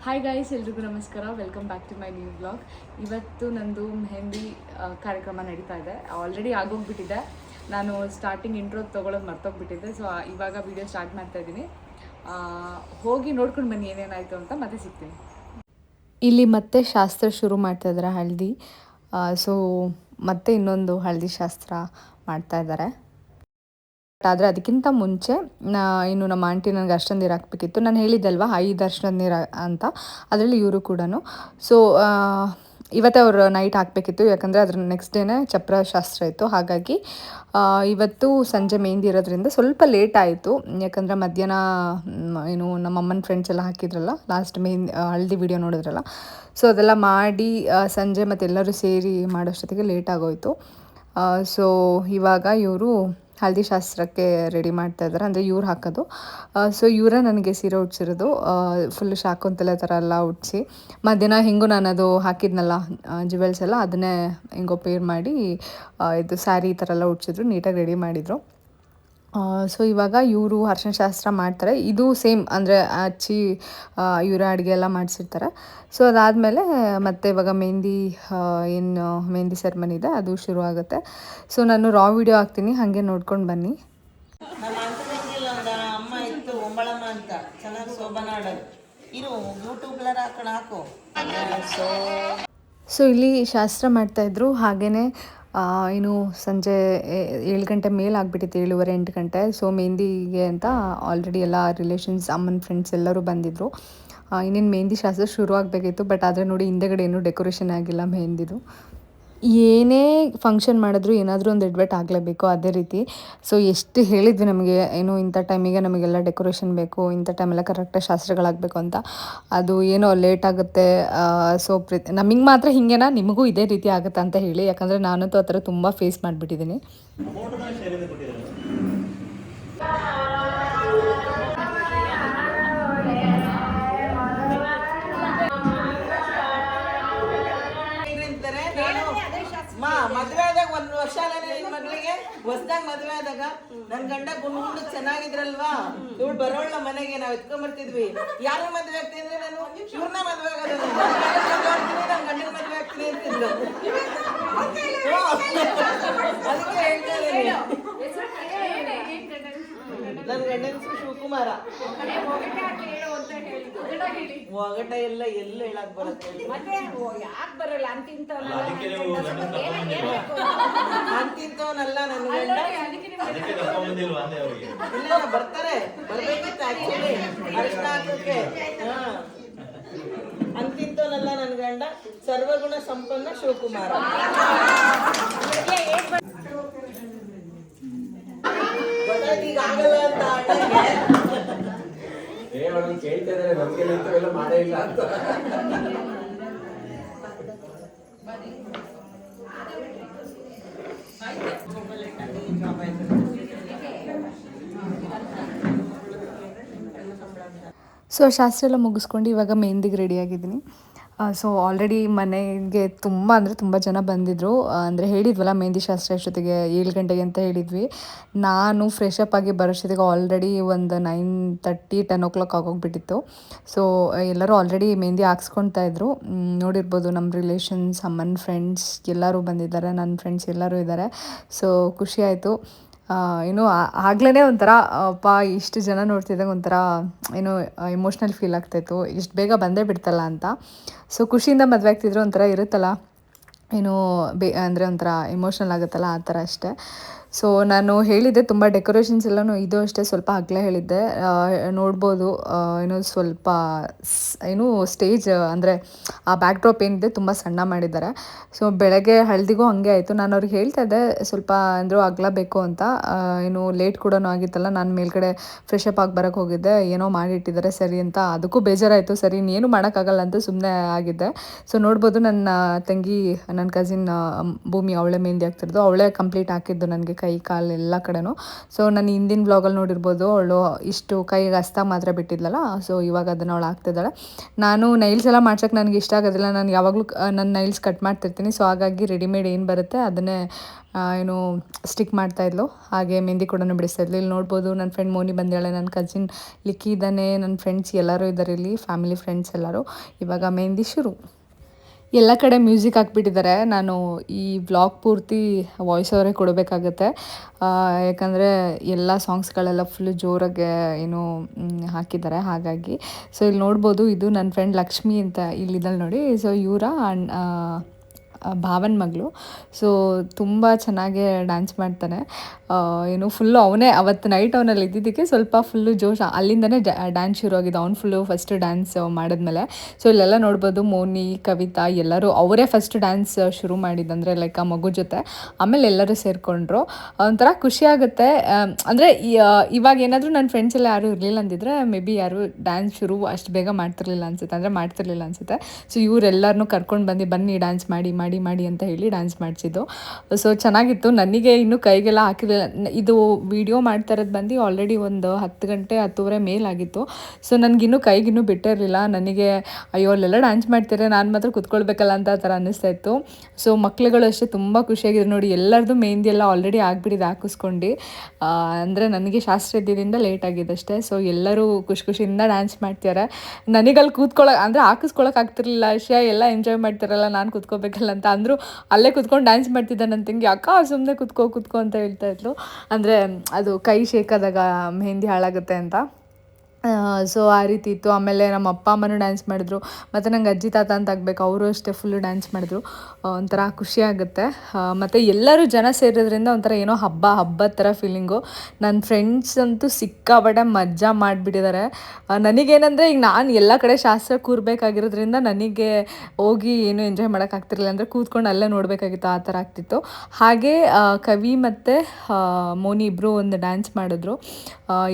Hi guys, ಎಲ್ರಿಗೂ ನಮಸ್ಕಾರ. Welcome back to my new blog. ಇವತ್ತು ನಂದು ಮೆಹಂದಿ ಕಾರ್ಯಕ್ರಮ ನಡೀತಾ ಇದೆ. ಆಲ್ರೆಡಿ ಆಗೋಗ್ಬಿಟ್ಟಿದೆ. ನಾನು ಸ್ಟಾರ್ಟಿಂಗ್ ಇಂಟ್ರೋ ತೊಗೊಳೋದು ಮರ್ತೋಗ್ಬಿಟ್ಟಿದ್ದೆ. ಸೊ ಇವಾಗ ವೀಡಿಯೋ ಸ್ಟಾರ್ಟ್ ಮಾಡ್ತಾ ಇದ್ದೀನಿ. ಹೋಗಿ ನೋಡ್ಕೊಂಡು ಬನ್ನಿ ಏನೇನಾಯಿತು ಅಂತ ಮತ್ತೆ ಸಿಗ್ತೀನಿ. ಇಲ್ಲಿ ಮತ್ತೆ ಶಾಸ್ತ್ರ ಶುರು ಮಾಡ್ತಾ ಇದ್ದಾರೆ, ಹಳದಿ. ಸೊ ಮತ್ತೆ ಇನ್ನೊಂದು ಹಳದಿ ಶಾಸ್ತ್ರ ಮಾಡ್ತಾ ಇದ್ದಾರೆ. ಆದರೆ ಅದಕ್ಕಿಂತ ಮುಂಚೆ ಇನ್ನು ನಮ್ಮ ಆಂಟಿ ನನಗೆ ಅರ್ಶಿನ ನೀರು ಹಾಕಬೇಕಿತ್ತು. ನಾನು ಹೇಳಿದ್ದಲ್ವ 5 ಅರ್ಶಿನ ನೀರು ಅಂತ, ಅದರಲ್ಲಿ ಇವರು ಕೂಡ. ಸೊ ಇವತ್ತೇ ಅವರು ನೈಟ್ ಹಾಕಬೇಕಿತ್ತು, ಯಾಕಂದರೆ ಅದ್ರ ನೆಕ್ಸ್ಟ್ ಡೇನೇ ಚಪ್ರ ಶಾಸ್ತ್ರ ಇತ್ತು. ಹಾಗಾಗಿ ಇವತ್ತು ಸಂಜೆ ಮೆಹಂದಿ ಇರೋದ್ರಿಂದ ಸ್ವಲ್ಪ ಲೇಟ್ ಆಯಿತು. ಯಾಕಂದರೆ ಮಧ್ಯಾಹ್ನ ಏನು ನಮ್ಮ ಅಮ್ಮನ ಫ್ರೆಂಡ್ಸ್ ಎಲ್ಲ ಹಾಕಿದ್ರಲ್ಲ, ಲಾಸ್ಟ್ ಹಳದಿ ವಿಡಿಯೋ ನೋಡಿದ್ರಲ್ಲ, ಸೊ ಅದೆಲ್ಲ ಮಾಡಿ ಸಂಜೆ ಮತ್ತೆಲ್ಲರೂ ಸೇರಿ ಮಾಡೋಷ್ಟೊತ್ತಿಗೆ ಲೇಟ್ ಆಗೋಯಿತು. ಸೊ ಇವಾಗ ಇವರು ಹಳದಿ ಶಾಸ್ತ್ರಕ್ಕೆ ರೆಡಿ ಮಾಡ್ತಾ ಇದ್ದಾರೆ, ಅಂದರೆ ಇವ್ರು ಹಾಕೋದು. ಸೊ ಇವರೇ ನನಗೆ ಸೀರೆ ಉಡ್ಸಿರೋದು, ಫುಲ್ ಶಾಕೊಂತಲೆ ಥರ ಎಲ್ಲ ಉಡಿಸಿ. ಮಧ್ಯಾಹ್ನ ಹಿಂಗೂ ನಾನು ಅದು ಹಾಕಿದ್ನಲ್ಲ ಜ್ಯುವೆಲ್ಸ್ ಎಲ್ಲ, ಅದನ್ನೇ ಹಿಂಗೋ ಪೇರ್ ಮಾಡಿ ಇದು ಸ್ಯಾರಿ ಈ ಥರ ಎಲ್ಲ ಉಡ್ಸಿದ್ರು, ನೀಟಾಗಿ ರೆಡಿ ಮಾಡಿದರು. ಸೊ ಇವಾಗ ಇವರು ಅರ್ಶಿನ ಶಾಸ್ತ್ರ ಮಾಡ್ತಾರೆ. ಇದು ಸೇಮ್ ಅಂದರೆ ಹಚ್ಚಿ ಇವರ ಅಡುಗೆ ಎಲ್ಲ ಮಾಡಿಸಿರ್ತಾರೆ. ಸೊ ಅದಾದಮೇಲೆ ಮತ್ತೆ ಇವಾಗ ಏನು ಮೆಹಂದಿ ಸೆರೆಮನಿ ಇದೆ ಅದು ಶುರು ಆಗುತ್ತೆ. ಸೊ ನಾನು ರಾ ವಿಡಿಯೋ ಹಾಕ್ತೀನಿ, ಹಾಗೆ ನೋಡ್ಕೊಂಡು ಬನ್ನಿ. ಅಮ್ಮ ಇತ್ತು ಒಂಬಳಮ್ಮ ಅಂತ ಚೆನ್ನಾಗಿ ಶೋಭನಾಡೋದು ಇರು ಯೂಟ್ಯೂಬ್ಲರ್ ಹಾಕು. ಸೊ ಇಲ್ಲಿ ಶಾಸ್ತ್ರ ಮಾಡ್ತಾಯಿದ್ರು. ಹಾಗೆಯೇ ಇನ್ನು ಸಂಜೆ 7 ಗಂಟೆ ಮೇಲೆ ಆಗಿಬಿಟ್ಟಿತ್ತು, 7:30 8 ಗಂಟೆ. ಸೊ ಮೆಹಂದಿಗೆ ಅಂತ ಆಲ್ರೆಡಿ ಎಲ್ಲ ರಿಲೇಷನ್ಸ್, ಅಮ್ಮನ ಫ್ರೆಂಡ್ಸ್ ಎಲ್ಲರೂ ಬಂದಿದ್ದರು. ಇನ್ನೇನು ಮೆಹಂದಿ ಶಾಸ್ತ್ರ ಶುರು ಆಗಬೇಕಿತ್ತು. ಬಟ್ ಆದರೆ ನೋಡಿ, ಹಿಂದೆಗಡೆ ಏನೂ ಡೆಕೋರೇಷನ್ ಆಗಿಲ್ಲ ಮೆಹಂದಿದು. ಏನೇ ಫಂಕ್ಷನ್ ಮಾಡಿದ್ರು ಏನಾದರೂ ಒಂದು ಎಡ್ವರ್ಟ್ ಆಗಲೇಬೇಕು, ಅದೇ ರೀತಿ. ಸೊ ಎಷ್ಟು ಹೇಳಿದ್ವಿ ನಮಗೆ, ಏನು ಇಂಥ ಟೈಮಿಗೆ ನಮಗೆಲ್ಲ ಡೆಕೋರೇಷನ್ ಬೇಕು, ಇಂಥ ಟೈಮೆಲ್ಲ ಕರೆಕ್ಟಾಗಿ ಶಾಸ್ತ್ರಗಳಾಗಬೇಕು ಅಂತ. ಅದು ಏನೋ ಲೇಟ್ ಆಗುತ್ತೆ. ಸೊ ನಮಗೆ ಮಾತ್ರ ಹಿಂಗೇನಾ, ನಿಮಗೂ ಇದೇ ರೀತಿ ಆಗುತ್ತೆ ಅಂತ ಹೇಳಿ, ಯಾಕಂದರೆ ನಾನಂತೂ ಆ ಥರ ತುಂಬ ಫೇಸ್ ಮಾಡಿಬಿಟ್ಟಿದ್ದೀನಿ. ಮದುವೆ ಆದಾಗ 1 ವರ್ಷ ಅಲ್ಲೇ ನಿನ್ ಮಗಳಿಗೆ ಹೊಸದಾಗ ಮದುವೆ ಆದಾಗ ನನ್ ಗಂಡ ಗುಂಡು ಚೆನ್ನಾಗಿದ್ರಲ್ವಾ, ಇವಳು ಬರೋಳ್ನ ಮನೆಗೆ ನಾವ್ ಎತ್ಕೊಂಡ್ಬರ್ತಿದ್ವಿ. ಯಾರು ಮದ್ವೆ ಆಗ್ತೀನಿ ಅಂದ್ರೆ ನಾನು ಇವ್ರನ್ನ ಮದ್ವೆ ಆಗೋದು, ನನ್ ಗಂಡನ ಮದ್ವೆ ಆಗ್ತೀನಿ ಅಂತಿದ್ಲು. ಅದಕ್ಕೆ ಹೇಳ್ತಾ ಇದ್ದೀನಿ, ನನ್ ಗಂಡನ ಹೆಸರು ಶಿವಕುಮಾರ. ಒಗಟ ಎಲ್ಲ ಹೇಳಕ್ ಬರುತ್ತೆ, ಅಂತಿಂತವನಲ್ಲ ನನ್ ಗಂಡ. ಇಲ್ಲ ಬರ್ತಾರೆ, ಬರ್ಬೇಕಿತ್ತು ಆಕ್ಚುಲಿ ಅರಿಶಿನ ಹಾಕಕ್ಕೆ. ಅಂತಿಂತವನಲ್ಲ ನನ್ ಗಂಡ, ಸರ್ವಗುಣ ಸಂಪನ್ನ ಶಿವಕುಮಾರ. ಈಗ ಆಗಲ್ಲ ಅಂತ ಕೇಳ್ತಿದ್ದಾರೆ, ನಮ್ಗೆ ಎಲ್ಲ ಮಾಡೇ ಇಲ್ಲ ಅಂತ. ಸೊ ಶಾಸ್ತ್ರ ಎಲ್ಲ ಮುಗಿಸ್ಕೊಂಡು ಇವಾಗ ಮೆಹಂದಿಗೆ ರೆಡಿಯಾಗಿದ್ದೀನಿ. ಸೊ ಆಲ್ರೆಡಿ ಮನೆಗೆ ತುಂಬ ಜನ ಬಂದಿದ್ದರು. ಅಂದರೆ ಹೇಳಿದ್ವಲ್ಲ ಮೆಹಂದಿ ಶಾಸ್ತ್ರ ಅಷ್ಟೊತ್ತಿಗೆ 7 ಗಂಟೆಗೆ ಅಂತ ಹೇಳಿದ್ವಿ. ನಾನು ಫ್ರೆಶ್ ಅಪ್ ಆಗಿ ಬರೋಷ್ಟೊತ್ತಿಗೆ ಆಲ್ರೆಡಿ ಒಂದು 9:30 10 o'clock ಆಗೋಗ್ಬಿಟ್ಟಿತ್ತು. ಸೊ ಎಲ್ಲರೂ ಆಲ್ರೆಡಿ ಮೆಹಂದಿ ಹಾಕ್ಸ್ಕೊಳ್ತಾ ಇದ್ರು. ನೋಡಿರ್ಬೋದು ನಮ್ಮ ರಿಲೇಷನ್ಸ್, ಅಮ್ಮನ ಫ್ರೆಂಡ್ಸ್ ಎಲ್ಲರೂ ಬಂದಿದ್ದಾರೆ, ನನ್ನ ಫ್ರೆಂಡ್ಸ್ ಎಲ್ಲರೂ ಇದ್ದಾರೆ. ಸೊ ಖುಷಿ ಆಯಿತು. ಏನು ಆಗ್ಲೇ ಒಂಥರ ಇಷ್ಟು ಜನ ನೋಡ್ತಿದ್ದಾಗ ಒಂಥರ ಏನೋ ಎಮೋಷ್ನಲ್ ಫೀಲ್ ಆಗ್ತಾಯಿತ್ತು, ಇಷ್ಟು ಬೇಗ ಬಂದೇ ಬಿಡ್ತಲ್ಲ ಅಂತ. ಸೊ ಖುಷಿಯಿಂದ ಮದುವೆ ಆಗ್ತಿದ್ರು, ಒಂಥರ ಇರುತ್ತಲ್ಲ ಏನು ಅಂದರೆ ಒಂಥರ ಎಮೋಷ್ನಲ್ ಆಗುತ್ತಲ್ಲ, ಆ ಥರ ಅಷ್ಟೇ. ಸೊ ನಾನು ಹೇಳಿದ್ದೆ ತುಂಬ ಡೆಕೋರೇಷನ್ಸ್ ಎಲ್ಲನೂ ಇದು ಅಷ್ಟೇ ಸ್ವಲ್ಪ ಅಗಲ ಹೇಳಿದ್ದೆ. ನೋಡ್ಬೋದು ಏನೋ ಸ್ವಲ್ಪ ಏನು ಸ್ಟೇಜ್ ಅಂದರೆ ಆ ಬ್ಯಾಕ್ ಡ್ರಾಪ್ ಏನಿದೆ ತುಂಬ ಸಣ್ಣ ಮಾಡಿದ್ದಾರೆ. ಸೊ ಬೆಳಗ್ಗೆ ಹಳದಿಗೂ ಹಾಗೆ ಆಯಿತು. ನಾನು ಅವ್ರಿಗೆ ಹೇಳ್ತಾ ಇದ್ದೆ ಸ್ವಲ್ಪ ಅಂದರೂ ಅಗಲ ಬೇಕು ಅಂತ. ಏನು ಲೇಟ್ ಕೂಡ ಆಗಿತ್ತಲ್ಲ, ನಾನು ಮೇಲ್ಗಡೆ ಫ್ರೆಶ್ ಅಪ್ ಆಗಿ ಬರೋಕ್ಕೆ ಹೋಗಿದ್ದೆ, ಏನೋ ಮಾಡಿಟ್ಟಿದ್ದಾರೆ ಸರಿ ಅಂತ. ಅದಕ್ಕೂ ಬೇಜಾರಾಯಿತು, ಸರಿ ಇನ್ನೇನು ಮಾಡೋಕ್ಕಾಗಲ್ಲ ಅಂತ ಸುಮ್ಮನೆ ಆಗಿದ್ದೆ. ಸೊ ನೋಡ್ಬೋದು ನನ್ನ ತಂಗಿ, ನನ್ನ ಕಸಿನ್ ಭೂಮಿ, ಅವಳೇ ಮೆಹಂದಿ ಆಗ್ತಿರೋದು, ಅವಳೇ ಕಂಪ್ಲೀಟ್ ಹಾಕಿದ್ದು ನನಗೆ ಕೈ ಕಾಲು ಎಲ್ಲ ಕಡೆನೂ. ಸೊ ನಾನು ಹಿಂದಿನ ಬ್ಲಾಗಲ್ಲಿ ನೋಡಿರ್ಬೋದು, ಅವಳು ಇಷ್ಟು ಕೈಗೆ ಹಸ್ತಾಗ ಮಾತ್ರ ಬಿಟ್ಟಿದ್ಲಲ್ಲ, ಸೊ ಇವಾಗ ಅದನ್ನು ಅವಳು ಆಗ್ತಿದ್ದಾಳೆ. ನಾನು ನೈಲ್ಸ್ ಎಲ್ಲ ಮಾಡ್ಸೋಕ್ಕೆ ನನಗೆ ಇಷ್ಟ ಆಗೋದಿಲ್ಲ, ನಾನು ಯಾವಾಗಲೂ ನನ್ನ ನೈಲ್ಸ್ ಕಟ್ ಮಾಡ್ತಿರ್ತೀನಿ. ಸೊ ಹಾಗಾಗಿ ರೆಡಿಮೇಡ್ ಏನು ಬರುತ್ತೆ ಅದನ್ನೇ ಏನು ಸ್ಟಿಕ್ ಮಾಡ್ತಾಯಿದ್ಲು. ಹಾಗೆ ಮೆಹಂದಿ ಕೂಡ ಬಿಡಿಸ್ತಾಯಿದ್ಲು. ಇಲ್ಲಿ ನೋಡ್ಬೋದು ನನ್ನ ಫ್ರೆಂಡ್ ಮೋನಿ ಬಂದಿದ್ದಾಳೆ, ನನ್ನ ಕಜಿನ್ ಲಿಕ್ಕಿ ಇದ್ದಾನೆ, ನನ್ನ ಫ್ರೆಂಡ್ಸ್ ಎಲ್ಲರೂ ಇದ್ದಾರೆ ಇಲ್ಲಿ, ಫ್ಯಾಮಿಲಿ ಫ್ರೆಂಡ್ಸ್ ಎಲ್ಲರೂ. ಇವಾಗ ಮೆಹಂದಿ ಶುರು. ಎಲ್ಲ ಕಡೆ ಮ್ಯೂಸಿಕ್ ಹಾಕ್ಬಿಟ್ಟಿದ್ದಾರೆ. ನಾನು ಈ ವ್ಲಾಗ್ ಪೂರ್ತಿ ವಾಯ್ಸ್ ಓವರೇ ಕೊಡಬೇಕಾಗತ್ತೆ, ಯಾಕಂದರೆ ಎಲ್ಲ ಸಾಂಗ್ಸ್ಗಳೆಲ್ಲ ಫುಲ್ಲು ಜೋರಾಗೆ ಏನು ಹಾಕಿದ್ದಾರೆ. ಹಾಗಾಗಿ ಸೊ ಇಲ್ಲಿ ನೋಡ್ಬೋದು, ಇದು ನನ್ನ ಫ್ರೆಂಡ್ ಲಕ್ಷ್ಮಿ ಅಂತ ಇಲ್ಲಿದ್ದಾಳೆ ನೋಡಿ. ಸೊ ಇವರ ಭಾವನ ಮಗಳು. ಸೊ ತುಂಬ ಚೆನ್ನಾಗೇ ಡ್ಯಾನ್ಸ್ ಮಾಡ್ತಾನೆ. ಏನು ಫುಲ್ಲು ಅವನೇ ಅವತ್ತು ನೈಟ್ ಅವನಲ್ಲಿ ಇದ್ದಿದ್ದಕ್ಕೆ ಸ್ವಲ್ಪ ಫುಲ್ಲು ಜೋಶ್, ಅಲ್ಲಿಂದನೇ ಡ್ಯಾನ್ಸ್ ಶುರು ಆಗಿದೆ. ಅವ್ನು ಫುಲ್ಲು ಫಸ್ಟ್ ಡ್ಯಾನ್ಸ್ ಮಾಡಿದ್ಮೇಲೆ. ಸೊ ಇಲ್ಲೆಲ್ಲ ನೋಡ್ಬೋದು ಮೋನಿ, ಕವಿತಾ ಎಲ್ಲರೂ ಅವರೇ ಫಸ್ಟ್ ಡ್ಯಾನ್ಸ್ ಶುರು ಮಾಡಿದ್ದಂದರೆ ಲೈಕ್ ಆ ಮಗು ಜೊತೆ. ಆಮೇಲೆ ಎಲ್ಲರೂ ಸೇರಿಕೊಂಡ್ರು. ಒಂಥರ ಖುಷಿಯಾಗುತ್ತೆ. ಅಂದರೆ ಇವಾಗ ಏನಾದರೂ ನನ್ನ ಫ್ರೆಂಡ್ಸ್ ಎಲ್ಲ ಯಾರೂ ಇರಲಿಲ್ಲ ಅಂದಿದ್ರೆ ಮೇ ಬಿ ಯಾರು ಡ್ಯಾನ್ಸ್ ಶುರು ಅಷ್ಟು ಬೇಗ ಮಾಡ್ತಿರ್ಲಿಲ್ಲ ಅನಿಸುತ್ತೆ. ಸೊ ಇವರೆಲ್ಲರನ್ನೂ ಕರ್ಕೊಂಡು ಬನ್ನಿ ಡ್ಯಾನ್ಸ್ ಮಾಡಿ ಅಂತ ಹೇಳಿ ಡ್ಯಾನ್ಸ್ ಮಾಡಿಸಿದ್ದು. ಸೊ ಚೆನ್ನಾಗಿತ್ತು. ನನಗೆ ಇನ್ನೂ ಕೈಗೆಲ್ಲ ಹಾಕಿರಲಿಲ್ಲ. ಇದು ವಿಡಿಯೋ ಮಾಡ್ತಾ ಇರೋದು ಬಂದು ಆಲ್ರೆಡಿ ಒಂದು 10 ಗಂಟೆ 10:30 ಮೇಲಾಗಿತ್ತು. ಸೊ ನನಗಿನ್ನೂ ಕೈಗಿನ್ನೂ ಬಿಟ್ಟಿರಲಿಲ್ಲ. ನನಗೆ ಅಯ್ಯೋ ಅಲ್ಲೆಲ್ಲ ಡ್ಯಾನ್ಸ್ ಮಾಡ್ತಾರೆ, ನಾನು ಮಾತ್ರ ಕೂತ್ಕೊಳ್ಬೇಕಲ್ಲ ಅಂತ ಆ ಥರ ಅನ್ನಿಸ್ತಾ ಇತ್ತು. ಸೊ ಮಕ್ಳುಗಳು ಅಷ್ಟೇ ತುಂಬ ಖುಷಿಯಾಗಿದೆ ನೋಡಿ. ಎಲ್ಲರದ್ದು ಮೆಹಂದಿ ಎಲ್ಲ ಆಲ್ರೆಡಿ ಆಗಿಬಿಟ್ಟಿದೆ ಹಾಕಿಸ್ಕೊಂಡು. ಅಂದರೆ ನನಗೆ ಶಾಸ್ತ್ರ ಇದ್ದಿದ್ದರಿಂದ ಲೇಟ್ ಆಗಿದೆ ಅಷ್ಟೇ. ಸೊ ಎಲ್ಲರೂ ಖುಷಿಯಿಂದ ಡ್ಯಾನ್ಸ್ ಮಾಡ್ತಾರೆ. ನನಗಲ್ಲಿ ಅಂದರೆ ಹಾಕಿಸ್ಕೊಳಕ್ಕೆ ಆಗ್ತಿರ್ಲಿಲ್ಲ. ಎಲ್ಲ ಎಂಜಾಯ್ ಮಾಡ್ತಾರಲ್ಲ, ನಾನು ಕೂತ್ಕೋಬೇಕಲ್ಲ ಅಂತ ಅಂದರು. ಅಲ್ಲೇ ಕೂತ್ಕೊಂಡು ಡ್ಯಾನ್ಸ್ ಮಾಡ್ತಿದ್ದೆ ನನ್ನ ತಂಗಿ. ಅಕ್ಕ ಸುಮ್ಮನೆ ಕೂತ್ಕೋ ಅಂತ ಹೇಳ್ತಾ ಇದ್ಲು. ಅಂದರೆ ಅದು ಕೈ ಶೇಕಾದಾಗ ಮೆಹಂದಿ ಹಾಳಾಗುತ್ತೆ ಅಂತ. ಸೊ ಆ ರೀತಿ ಇತ್ತು. ಆಮೇಲೆ ನಮ್ಮ ಅಪ್ಪ ಅಮ್ಮನೂ ಡ್ಯಾನ್ಸ್ ಮಾಡಿದ್ರು, ಮತ್ತು ನಂಗೆ ಅಜ್ಜಿ ತಾತ ಅಂತ ಆಗಬೇಕು, ಅವರು ಅಷ್ಟೇ ಫುಲ್ಲು ಡ್ಯಾನ್ಸ್ ಮಾಡಿದ್ರು. ಒಂಥರ ಖುಷಿಯಾಗುತ್ತೆ. ಮತ್ತು ಎಲ್ಲರೂ ಜನ ಸೇರೋದ್ರಿಂದ ಒಂಥರ ಏನೋ ಹಬ್ಬದ ಥರ ಫೀಲಿಂಗು. ನನ್ನ ಫ್ರೆಂಡ್ಸ್ ಅಂತೂ ಸಿಕ್ಕಾಪಟ್ಟೆ ಮಜಾ ಮಾಡಿಬಿಟ್ಟಿದ್ದಾರೆ. ನನಗೇನಂದರೆ ಈಗ ನಾನು ಎಲ್ಲ ಕಡೆ ಶಾಸ್ತ್ರ ಕೂರಬೇಕಾಗಿರೋದ್ರಿಂದ ನನಗೆ ಹೋಗಿ ಏನು ಎಂಜಾಯ್ ಮಾಡೋಕ್ಕಾಗ್ತಿರಲಿಲ್ಲ. ಅಂದರೆ ಕೂತ್ಕೊಂಡು ಅಲ್ಲೇ ನೋಡಬೇಕಾಗಿತ್ತು, ಆ ಥರ ಆಗ್ತಿತ್ತು. ಹಾಗೆ ಕವಿ ಮತ್ತು ಮೋನಿ ಇಬ್ಬರು ಒಂದು ಡ್ಯಾನ್ಸ್ ಮಾಡಿದ್ರು,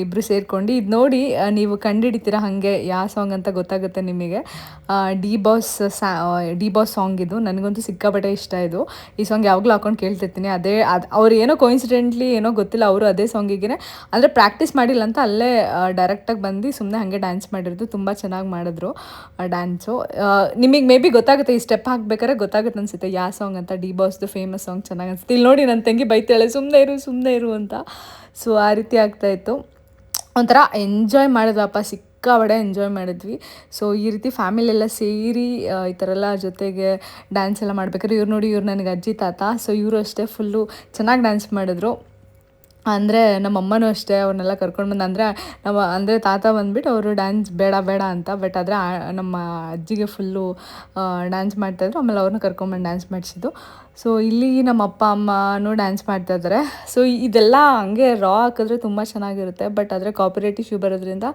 ಇಬ್ಬರು ಸೇರ್ಕೊಂಡು. ಇದು ನೋಡಿ ನೀವು ಕಂಡುಹಿಡಿತೀರ ಹಾಗೆ ಯಾವ ಸಾಂಗ್ ಅಂತ ಗೊತ್ತಾಗುತ್ತೆ ನಿಮಗೆ. ಡಿ ಬಾಸ್ ಸಾಂಗ್ ಇದು. ನನಗಂತೂ ಸಿಕ್ಕಾಪಟ್ಟೆ ಇಷ್ಟ ಇದು. ಈ ಸಾಂಗ್ ಯಾವಾಗಲೂ ಹಾಕೊಂಡು ಕೇಳ್ತಿರ್ತೀನಿ. ಅವ್ರು ಏನೋ ಕೋಇನ್ಸಿಡೆಂಟ್ಲಿ ಏನೋ ಗೊತ್ತಿಲ್ಲ, ಅವರು ಅದೇ ಸಾಂಗಿಗೆ ಅಂದರೆ ಪ್ರಾಕ್ಟೀಸ್ ಮಾಡಿಲ್ಲ ಅಂತ ಅಲ್ಲೇ ಡೈರೆಕ್ಟಾಗಿ ಬಂದು ಸುಮ್ಮನೆ ಹಾಗೆ ಡ್ಯಾನ್ಸ್ ಮಾಡಿರೋದು. ತುಂಬ ಚೆನ್ನಾಗಿ ಮಾಡಿದ್ರು ಡ್ಯಾನ್ಸು. ನಿಮಗೆ ಮೇ ಬಿ ಗೊತ್ತಾಗುತ್ತೆ, ಈ ಸ್ಟೆಪ್ ಹಾಕ್ಬೇಕಾದ್ರೆ ಗೊತ್ತಾಗುತ್ತೆ ಅನಿಸುತ್ತೆ ಯಾವ ಸಾಂಗ್ ಅಂತ. ಡಿ ಬಾಸ್ದು ಫೇಮಸ್ ಸಾಂಗ್ ಚೆನ್ನಾಗಿ ಅನಿಸುತ್ತೆ. ಇಲ್ಲಿ ನೋಡಿ ನನ್ನ ತಂಗಿ ಬೈತಾಳೆ ಸುಮ್ಮನೆ ಇರು ಅಂತ. ಸೊ ಆ ರೀತಿ ಆಗ್ತಾಯಿತ್ತು. ಒಂಥರ ಎಂಜಾಯ್ ಮಾಡಿದ್ವಪ್ಪ, ಸಿಕ್ಕಾಪಟ್ಟೆ ಎಂಜಾಯ್ ಮಾಡಿದ್ವಿ. ಸೊ ಈ ರೀತಿ ಫ್ಯಾಮಿಲಿ ಎಲ್ಲ ಸೇರಿ ಈ ಥರ ಎಲ್ಲ ಜೊತೆಗೆ ಡ್ಯಾನ್ಸ್ ಎಲ್ಲ ಮಾಡ್ಬೇಕಾದ್ರೆ ಇವ್ರು ನೋಡಿ, ಇವ್ರು ನನಗೆ ಅಜ್ಜಿ ತಾತ. ಸೊ ಇವರು ಅಷ್ಟೇ ಫುಲ್ಲು ಚೆನ್ನಾಗಿ ಡ್ಯಾನ್ಸ್ ಮಾಡಿದ್ರು. ಅಂದರೆ ನಮ್ಮ ಅಮ್ಮನೂ ಅಷ್ಟೇ ಅವ್ರನ್ನೆಲ್ಲ ಕರ್ಕೊಂಡು ಬಂದು, ಅಂದರೆ ತಾತ ಬಂದುಬಿಟ್ಟು ಅವರು ಡ್ಯಾನ್ಸ್ ಬೇಡ ಅಂತ. ಬಟ್ ಆದರೆ ನಮ್ಮ ಅಜ್ಜಿಗೆ ಫುಲ್ಲು ಡ್ಯಾನ್ಸ್ ಮಾಡ್ತಾಯಿದ್ರು. ಆಮೇಲೆ ಅವ್ರನ್ನ ಕರ್ಕೊಂಡ್ಬಂದು ಡ್ಯಾನ್ಸ್ ಮಾಡಿಸಿದ್ದು. ಸೊ ಇಲ್ಲಿ ನಮ್ಮ ಅಪ್ಪ ಅಮ್ಮನೂ ಡ್ಯಾನ್ಸ್ ಮಾಡ್ತಾಯಿದ್ದಾರೆ. ಸೊ ಇದೆಲ್ಲ ಹಂಗೆ ರಾ ಹಾಕಿದ್ರೆ ತುಂಬ ಚೆನ್ನಾಗಿರುತ್ತೆ. ಬಟ್ ಆದರೆ ಕಾಪಿರೈಟ್ ಇಶ್ಯೂ ಬರೋದ್ರಿಂದ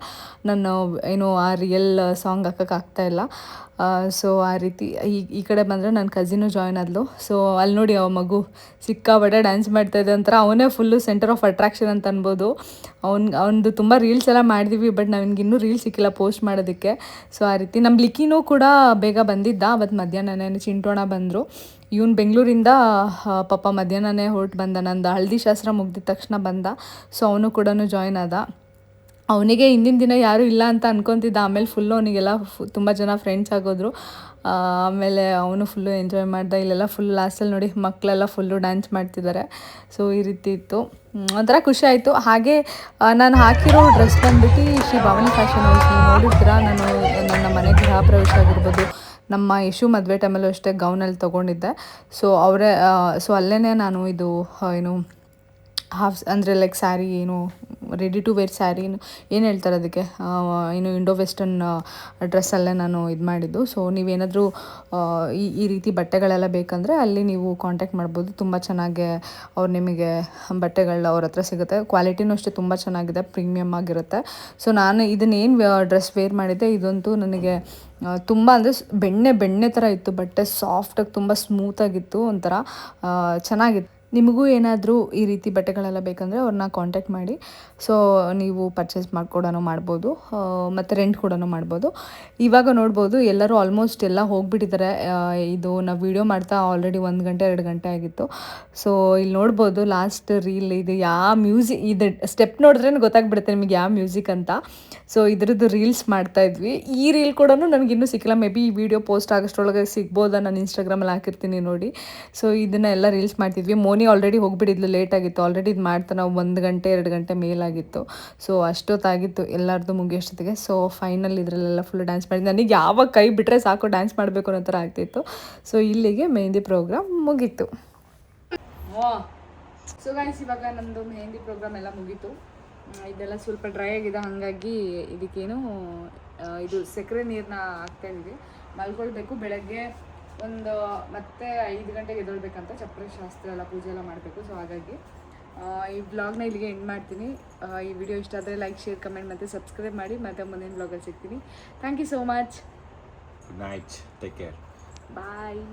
ನಾನು ಏನು ಆ ರಿಯಲ್ ಸಾಂಗ್ ಹಾಕೋಕ್ಕಾಗ್ತಾಯಿಲ್ಲ. ಸೊ ಆ ರೀತಿ ಈ ಕಡೆ ಬಂದರೆ ನನ್ನ ಕಸಿನು ಜಾಯ್ನ್ ಆದ್ಲು. ಸೊ ಅಲ್ಲಿ ನೋಡಿ ಅವ ಮಗು ಸಿಕ್ಕಾಪಟ್ಟೆ ಡ್ಯಾನ್ಸ್ ಮಾಡ್ತಾಯಿದ್ದೆ. ಒಂಥರ ಅವನೇ ಫುಲ್ಲು ಸೆಂಟರ್ ಆಫ್ ಅಟ್ರಾಕ್ಷನ್ ಅಂತ ಅನ್ಬೋದು. ಅವನದು ತುಂಬ ರೀಲ್ಸ್ ಎಲ್ಲ ಮಾಡಿದ್ವಿ, ಬಟ್ ನನಗಿನ್ನೂ ರೀಲ್ಸ್ ಸಿಕ್ಕಿಲ್ಲ ಪೋಸ್ಟ್ ಮಾಡೋದಕ್ಕೆ. ಸೊ ಆ ರೀತಿ ನಮ್ಮ ಲಿಕ್ಕಿನೂ ಕೂಡ ಬೇಗ ಬಂದಿದ್ದ. ಅವತ್ತು ಮಧ್ಯಾಹ್ನನೇ ಚಿಂಟೋಣ ಬಂದರು. ಇವನು ಬೆಂಗಳೂರಿಂದ ಪಾಪ ಮಧ್ಯಾಹ್ನನೇ ಹೊರಟು ಬಂದ. ನಂದು ಹಳದಿ ಶಾಸ್ತ್ರ ಮುಗ್ದಿದ ತಕ್ಷಣ ಬಂದ. ಸೊ ಅವನು ಕೂಡ ಜಾಯ್ನ್ ಆದ. ಅವನಿಗೆ ಹಿಂದಿನ ದಿನ ಯಾರೂ ಇಲ್ಲ ಅಂತ ಅನ್ಕೊತಿದ್ದ. ಆಮೇಲೆ ಫುಲ್ಲು ಅವನಿಗೆಲ್ಲ ತುಂಬ ಜನ ಫ್ರೆಂಡ್ಸ್ ಆಗೋದ್ರು. ಆಮೇಲೆ ಅವನು ಫುಲ್ಲು ಎಂಜಾಯ್ ಮಾಡ್ದ. ಇಲ್ಲೆಲ್ಲ ಫುಲ್ ಲಾಸ್ಟಲ್ಲಿ ನೋಡಿ ಮಕ್ಕಳೆಲ್ಲ ಫುಲ್ಲು ಡ್ಯಾನ್ಸ್ ಮಾಡ್ತಿದ್ದಾರೆ. ಸೊ ಈ ರೀತಿ ಇತ್ತು. ಒಂಥರ ಖುಷಿ ಆಯಿತು. ಹಾಗೆ ನಾನು ಹಾಕಿರೋ ಡ್ರೆಸ್ ಬಂದುಬಿಟ್ಟು ಶ್ರೀ ಭವಾನಿ ಫ್ಯಾಷನ್ ಹೌಸ್. ನೀವು ನೋಡಿರ್ತೀರ. ನನ್ನ ಮನೆ ಗೃಹ ಪ್ರವೇಶ ಆಗಿರ್ಬೋದು, ನಮ್ಮ ಯಶು ಮದುವೆ ಟೈಮಲ್ಲೂ ಅಷ್ಟೇ ಗೌನಲ್ಲಿ ತೊಗೊಂಡಿದ್ದೆ. ಸೊ ಅಲ್ಲೇ ನಾನು ಇದು ಏನು ಅಂದರೆ ಲೈಕ್ ಸ್ಯಾರಿ, ಏನು ರೆಡಿ ಟು ವೇರ್ ಸ್ಯಾರಿ ಏನು ಹೇಳ್ತಾರೆ ಅದಕ್ಕೆ, ಏನು ಇಂಡೋ ವೆಸ್ಟರ್ನ್ ಡ್ರೆಸ್ಸಲ್ಲೇ ನಾನು ಇದು ಮಾಡಿದ್ದು. ಸೊ ನೀವೇನಾದರೂ ಈ ರೀತಿ ಬಟ್ಟೆಗಳೆಲ್ಲ ಬೇಕಂದರೆ ಅಲ್ಲಿ ನೀವು ಕಾಂಟ್ಯಾಕ್ಟ್ ಮಾಡ್ಬೋದು. ತುಂಬ ಚೆನ್ನಾಗಿ ಅವ್ರು ನಿಮಗೆ ಬಟ್ಟೆಗಳು ಅವ್ರ ಹತ್ರ ಸಿಗುತ್ತೆ. ಕ್ವಾಲಿಟಿನೂ ಅಷ್ಟೇ ತುಂಬ ಚೆನ್ನಾಗಿದೆ, ಪ್ರೀಮಿಯಮ್ ಆಗಿರುತ್ತೆ. ಸೊ ನಾನು ಇದನ್ನೇನು ಡ್ರೆಸ್ ವೇರ್ ಮಾಡಿದ್ದೆ, ಇದಂತೂ ನನಗೆ ತುಂಬ ಅಂದರೆ ಬೆಣ್ಣೆ ಥರ ಇತ್ತು. ಬಟ್ಟೆ ಸಾಫ್ಟಾಗಿ ತುಂಬ ಸ್ಮೂತಾಗಿತ್ತು, ಒಂಥರ ಚೆನ್ನಾಗಿತ್ತು. ನಿಮಗೂ ಏನಾದರೂ ಈ ರೀತಿ ಬಟ್ಟೆಗಳೆಲ್ಲ ಬೇಕಂದರೆ ಅವ್ರನ್ನ ಕಾಂಟ್ಯಾಕ್ಟ್ ಮಾಡಿ. ಸೊ ನೀವು ಪರ್ಚೇಸ್ ಮಾಡ್ಕೊಡೋನು ಮಾಡ್ಬೋದು, ಮತ್ತು ರೆಂಟ್ ಕೂಡ ಮಾಡ್ಬೋದು. ಇವಾಗ ನೋಡ್ಬೋದು ಎಲ್ಲರೂ ಆಲ್ಮೋಸ್ಟ್ ಎಲ್ಲ ಹೋಗಿಬಿಟ್ಟಿದ್ದಾರೆ. ಇದು ನಾವು ವೀಡಿಯೋ ಮಾಡ್ತಾ ಆಲ್ರೆಡಿ 1 ಗಂಟೆ 2 ಗಂಟೆ ಆಗಿತ್ತು. ಸೊ ಇಲ್ಲಿ ನೋಡ್ಬೋದು ಲಾಸ್ಟ್ ರೀಲ್ ಇದು ಯಾವ ಮ್ಯೂಸಿಕ್, ಇದು ಸ್ಟೆಪ್ ನೋಡಿದ್ರೆ ಗೊತ್ತಾಗ್ಬಿಡುತ್ತೆ ನಿಮಗೆ ಯಾವ ಮ್ಯೂಸಿಕ್ ಅಂತ. ಸೊ ಇದ್ರದ್ದು ರೀಲ್ಸ್ ಮಾಡ್ತಾಯಿದ್ವಿ. ಈ ರೀಲ್ ಕೂಡ ನನಗಿನ್ನೂ ಸಿಕ್ಕಿಲ್ಲ. ಮೇ ಬಿ ಈ ವಿಡಿಯೋ ಪೋಸ್ಟ್ ಆಗೋಷ್ಟರೊಳಗೆ ಸಿಗ್ಬೋದಾ, ನಾನು ಇನ್ಸ್ಟಾಗ್ರಾಮಲ್ಲಿ ಹಾಕಿರ್ತೀನಿ ನೋಡಿ. ಸೊ ಇದನ್ನು ಎಲ್ಲ ರೀಲ್ಸ್ ಮಾಡ್ತಿದ್ವಿ. ಮೋನಿ ಆಲ್ರೆಡಿ ಹೋಗಿಬಿಟ್ಟಿದ್ಲು, ಲೇಟಾಗಿತ್ತು. ಆಲ್ರೆಡಿ ಇದು ಮಾಡ್ತಾ ನಾವು 1 ಗಂಟೆ 2 ಗಂಟೆ ಮೇಲಾಗಿತ್ತು. ಸೊ ಅಷ್ಟೊತ್ತಾಗಿತ್ತು ಎಲ್ಲರದ್ದು ಮುಗಿಯೋಷ್ಟೊತ್ತಿಗೆ. ಸೊ ಫೈನಲ್ ಇದರಲ್ಲೆಲ್ಲ ಫುಲ್ ಡ್ಯಾನ್ಸ್ ಮಾಡಿದ್ದು. ನನಗೆ ಯಾವಾಗ ಕೈ ಬಿಟ್ಟರೆ ಸಾಕು ಡ್ಯಾನ್ಸ್ ಮಾಡಬೇಕು ಅನ್ನೋ ಥರ ಆಗ್ತಿತ್ತು. ಸೊ ಇಲ್ಲಿಗೆ ಮೆಹಂದಿ ಪ್ರೋಗ್ರಾಮ್ ಮುಗೀತು. ಸೊ ಗೈಸ್, ಇವಾಗ ನಮ್ಮದು ಮೆಹಂದಿ ಪ್ರೋಗ್ರಾಮ್ ಎಲ್ಲ ಮುಗೀತು. ಇದೆಲ್ಲ ಸ್ವಲ್ಪ ಡ್ರೈ ಆಗಿದೆ, ಹಾಗಾಗಿ ಇದಕ್ಕೇನು ಇದು ಸಕ್ಕರೆ ನೀರನ್ನ ಹಾಕ್ತಾಯಿದ್ದೀವಿ. ಮಲ್ಕೊಳ್ಬೇಕು. ಬೆಳಗ್ಗೆ ಮತ್ತೆ 5 ಗಂಟೆಗೆ ಎದ್ದೇಳ್ಬೇಕಂತ, ಚಪ್ಪರೆ ಶಾಸ್ತ್ರ ಎಲ್ಲ ಪೂಜೆ ಎಲ್ಲ ಮಾಡಬೇಕು. ಸೊ ಹಾಗಾಗಿ ಈ ವ್ಲಾಗ್ನ ಇಲ್ಲಿಗೆ ಎಂಡ್ ಮಾಡ್ತೀನಿ. ಈ ವಿಡಿಯೋ ಇಷ್ಟ ಆದರೆ ಲೈಕ್, ಶೇರ್, ಕಮೆಂಟ್ ಮತ್ತು ಸಬ್ಸ್ಕ್ರೈಬ್ ಮಾಡಿ. ಮತ್ತು ಮುಂದಿನ ವ್ಲಾಗಲ್ಲಿ ಸಿಗ್ತೀನಿ. Thank you so much. Good night, take care, bye.